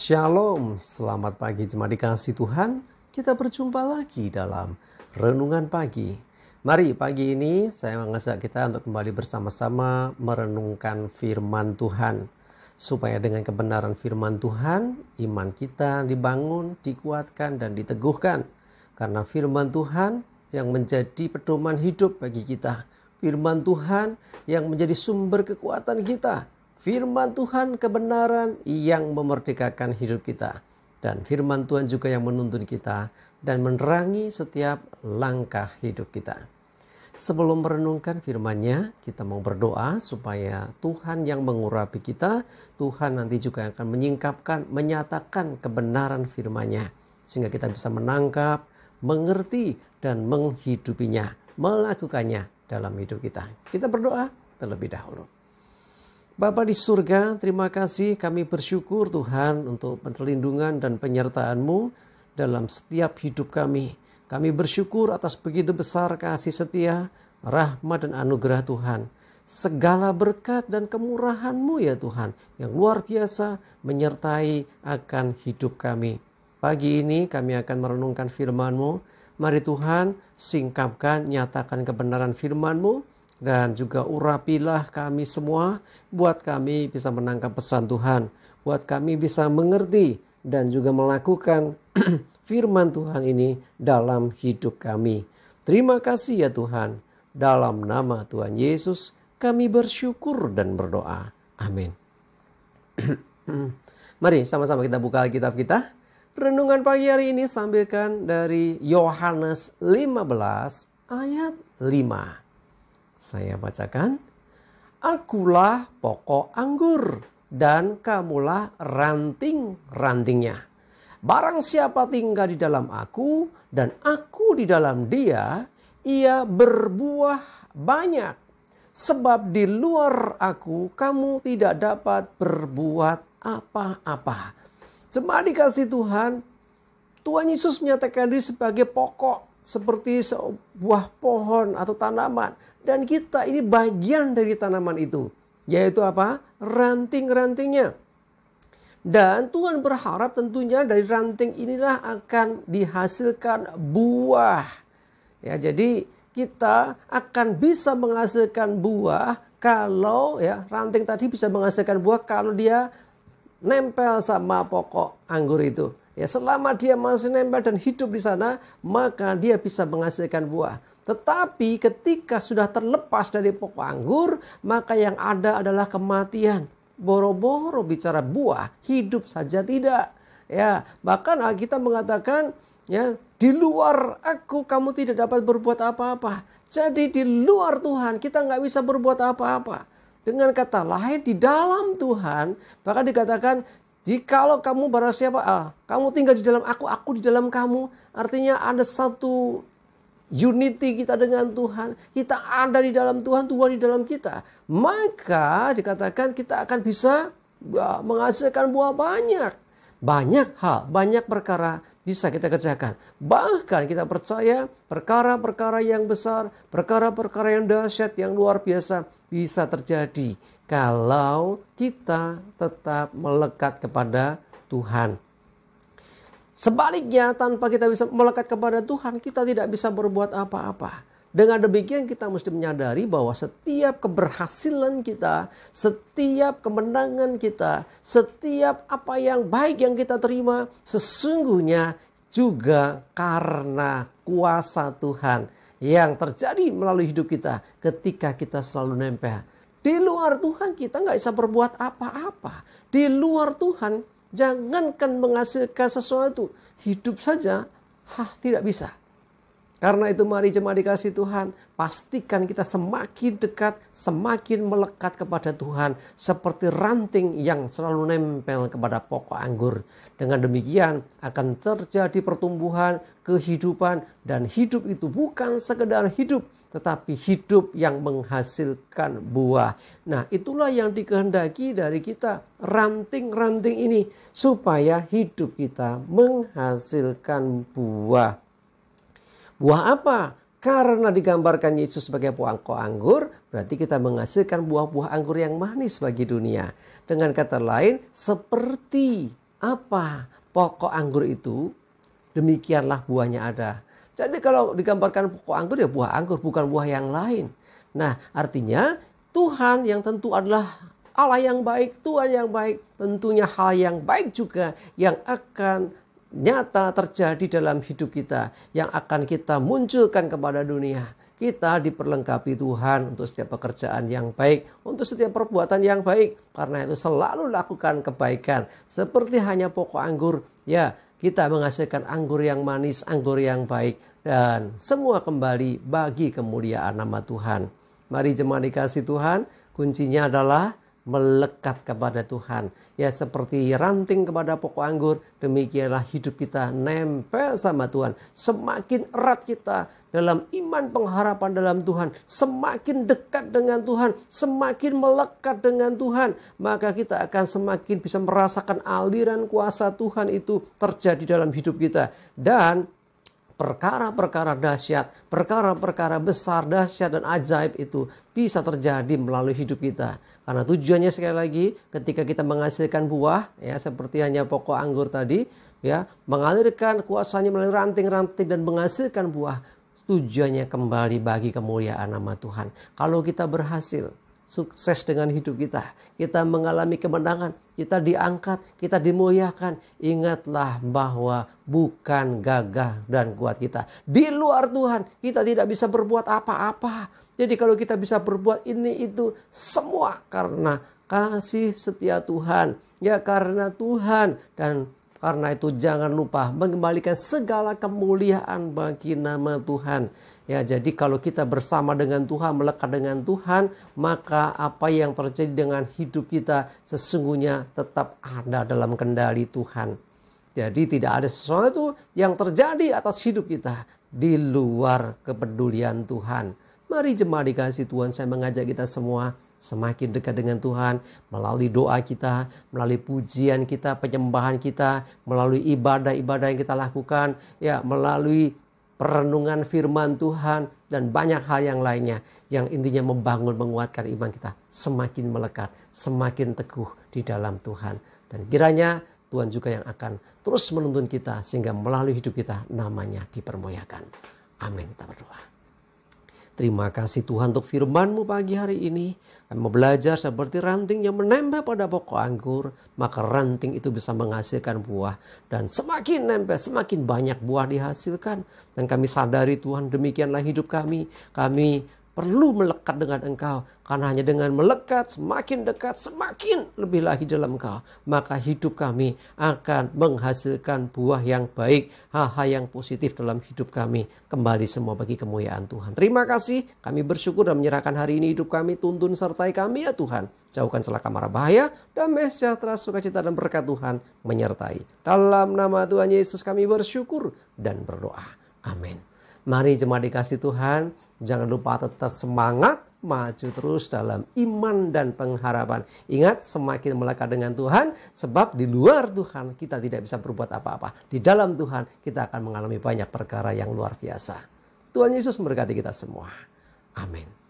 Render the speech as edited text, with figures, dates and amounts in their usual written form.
Shalom, selamat pagi jemaat dikasih Tuhan. Kita berjumpa lagi dalam Renungan Pagi. Mari pagi ini saya mengajak kita untuk kembali bersama-sama merenungkan firman Tuhan. Supaya dengan kebenaran firman Tuhan, iman kita dibangun, dikuatkan dan diteguhkan. Karena firman Tuhan yang menjadi pedoman hidup bagi kita. Firman Tuhan yang menjadi sumber kekuatan kita. Firman Tuhan kebenaran yang memerdekakan hidup kita. Dan firman Tuhan juga yang menuntun kita dan menerangi setiap langkah hidup kita. Sebelum merenungkan firman-Nya, kita mau berdoa supaya Tuhan yang mengurapi kita, Tuhan nanti juga akan menyingkapkan, menyatakan kebenaran firman-Nya. Sehingga kita bisa menangkap, mengerti, dan menghidupinya, melakukannya dalam hidup kita. Kita berdoa terlebih dahulu. Bapa di surga, terima kasih, kami bersyukur Tuhan untuk perlindungan dan penyertaan-Mu dalam setiap hidup kami. Kami bersyukur atas begitu besar kasih setia, rahmat dan anugerah Tuhan. Segala berkat dan kemurahan-Mu ya Tuhan, yang luar biasa menyertai akan hidup kami. Pagi ini kami akan merenungkan firman-Mu. Mari Tuhan, singkapkan, nyatakan kebenaran firman-Mu. Dan juga urapilah kami semua, buat kami bisa menangkap pesan Tuhan, buat kami bisa mengerti dan juga melakukan firman Tuhan ini dalam hidup kami. Terima kasih ya Tuhan, dalam nama Tuhan Yesus kami bersyukur dan berdoa. Amin. Mari sama-sama kita buka Alkitab kita. Renungan pagi hari ini sambilkan dari Yohanes 15 ayat 5. Saya bacakan, Akulah pokok anggur dan kamulah ranting-rantingnya. Barang siapa tinggal di dalam aku dan aku di dalam dia, ia berbuah banyak. Sebab di luar aku kamu tidak dapat berbuat apa-apa. Jemaat dikasih Tuhan, Tuhan Yesus menyatakan diri sebagai pokok, seperti sebuah pohon atau tanaman. Dan kita ini bagian dari tanaman itu. Yaitu apa? Ranting-rantingnya. Dan Tuhan berharap tentunya dari ranting inilah akan dihasilkan buah. Ya, jadi kita akan bisa menghasilkan buah kalau ya ranting tadi bisa menghasilkan buah kalau dia nempel sama pokok anggur itu. Ya, selama dia masih nempel dan hidup di sana, maka dia bisa menghasilkan buah. Tetapi ketika sudah terlepas dari pokok anggur, maka yang ada adalah kematian. Boro-boro bicara buah, hidup saja tidak. Ya, bahkan Alkitab mengatakan, ya, di luar aku kamu tidak dapat berbuat apa-apa. Jadi di luar Tuhan kita nggak bisa berbuat apa-apa. Dengan kata lain, di dalam Tuhan, bahkan dikatakan, jikalau kamu barang siapa, kamu tinggal di dalam aku di dalam kamu. Artinya ada satu unity kita dengan Tuhan. Kita ada di dalam Tuhan, Tuhan di dalam kita. Maka dikatakan kita akan bisa menghasilkan buah banyak. Banyak hal, banyak perkara bisa kita kerjakan. Bahkan kita percaya perkara-perkara yang besar, perkara-perkara yang dahsyat, yang luar biasa bisa terjadi kalau kita tetap melekat kepada Tuhan. Sebaliknya, tanpa kita bisa melekat kepada Tuhan, kita tidak bisa berbuat apa-apa. Dengan demikian kita mesti menyadari bahwa setiap keberhasilan kita, setiap kemenangan kita, setiap apa yang baik yang kita terima, sesungguhnya juga karena kuasa Tuhan yang terjadi melalui hidup kita ketika kita selalu nempel. Di luar Tuhan kita nggak bisa berbuat apa-apa. Di luar Tuhan jangankan menghasilkan sesuatu, hidup saja tidak bisa. Karena itu mari jemaat dikasih Tuhan, pastikan kita semakin dekat, semakin melekat kepada Tuhan. Seperti ranting yang selalu nempel kepada pokok anggur. Dengan demikian akan terjadi pertumbuhan, kehidupan, dan hidup itu bukan sekedar hidup, tetapi hidup yang menghasilkan buah. Nah, itulah yang dikehendaki dari kita, ranting-ranting ini, supaya hidup kita menghasilkan buah. Buah apa? Karena digambarkan Yesus sebagai pokok anggur, berarti kita menghasilkan buah-buah anggur yang manis bagi dunia. Dengan kata lain, seperti apa pokok anggur itu, demikianlah buahnya ada. Jadi kalau digambarkan pokok anggur ya buah anggur, bukan buah yang lain. Nah, artinya Tuhan yang tentu adalah Allah yang baik, Tuhan yang baik, tentunya hal yang baik juga yang akan nyata terjadi dalam hidup kita, yang akan kita munculkan kepada dunia. Kita diperlengkapi Tuhan untuk setiap pekerjaan yang baik, untuk setiap perbuatan yang baik. Karena itu selalu lakukan kebaikan. Seperti hanya pokok anggur, ya kita menghasilkan anggur yang manis, anggur yang baik. Dan semua kembali bagi kemuliaan nama Tuhan. Mari jemaat dikasih Tuhan, kuncinya adalah melekat kepada Tuhan. Ya seperti ranting kepada pokok anggur, demikianlah hidup kita nempel sama Tuhan. Semakin erat kita dalam iman pengharapan dalam Tuhan, semakin dekat dengan Tuhan, semakin melekat dengan Tuhan, maka kita akan semakin bisa merasakan aliran kuasa Tuhan itu terjadi dalam hidup kita. Dan perkara-perkara dahsyat, perkara-perkara besar, dahsyat dan ajaib itu bisa terjadi melalui hidup kita. Karena tujuannya sekali lagi ketika kita menghasilkan buah, ya seperti hanya pokok anggur tadi, ya mengalirkan kuasanya melalui ranting-ranting dan menghasilkan buah. Tujuannya kembali bagi kemuliaan nama Tuhan. Kalau kita berhasil sukses dengan hidup kita, kita mengalami kemenangan, kita diangkat, kita dimuliakan, ingatlah bahwa bukan gagah dan kuat kita. Di luar Tuhan, kita tidak bisa berbuat apa-apa. Jadi kalau kita bisa berbuat ini itu semua karena kasih setia Tuhan. Ya karena Tuhan, dan karena itu jangan lupa mengembalikan segala kemuliaan bagi nama Tuhan. Ya, jadi kalau kita bersama dengan Tuhan, melekat dengan Tuhan, maka apa yang terjadi dengan hidup kita sesungguhnya tetap ada dalam kendali Tuhan. Jadi tidak ada sesuatu yang terjadi atas hidup kita di luar kepedulian Tuhan. Mari jemaat dikasih Tuhan, saya mengajak kita semua semakin dekat dengan Tuhan melalui doa kita, melalui pujian kita, penyembahan kita, melalui ibadah-ibadah yang kita lakukan, ya melalui perenungan firman Tuhan dan banyak hal yang lainnya yang intinya membangun, menguatkan iman kita semakin melekat, semakin teguh di dalam Tuhan. Dan kiranya Tuhan juga yang akan terus menuntun kita sehingga melalui hidup kita namanya dipermuliakan. Amin. Kita berdoa. Terima kasih Tuhan untuk firman-Mu pagi hari ini. Kami mau belajar seperti ranting yang menempel pada pokok anggur, maka ranting itu bisa menghasilkan buah. Dan semakin nempel, semakin banyak buah dihasilkan. Dan kami sadari Tuhan, demikianlah hidup kami. Kami perlu melekat dengan Engkau. Karena hanya dengan melekat, semakin dekat, semakin lebih lagi dalam Engkau. Maka hidup kami akan menghasilkan buah yang baik, hal-hal yang positif dalam hidup kami. Kembali semua bagi kemuliaan Tuhan. Terima kasih, kami bersyukur dan menyerahkan hari ini hidup kami, tuntun sertai kami ya Tuhan. Jauhkan celaka mara bahaya, damai sejahtera, sukacita dan berkat Tuhan menyertai. Dalam nama Tuhan Yesus kami bersyukur dan berdoa. Amin. Mari jemaat dikasih Tuhan, jangan lupa tetap semangat, maju terus dalam iman dan pengharapan. Ingat, semakin melekat dengan Tuhan, sebab di luar Tuhan kita tidak bisa berbuat apa-apa. Di dalam Tuhan kita akan mengalami banyak perkara yang luar biasa. Tuhan Yesus memberkati kita semua. Amin.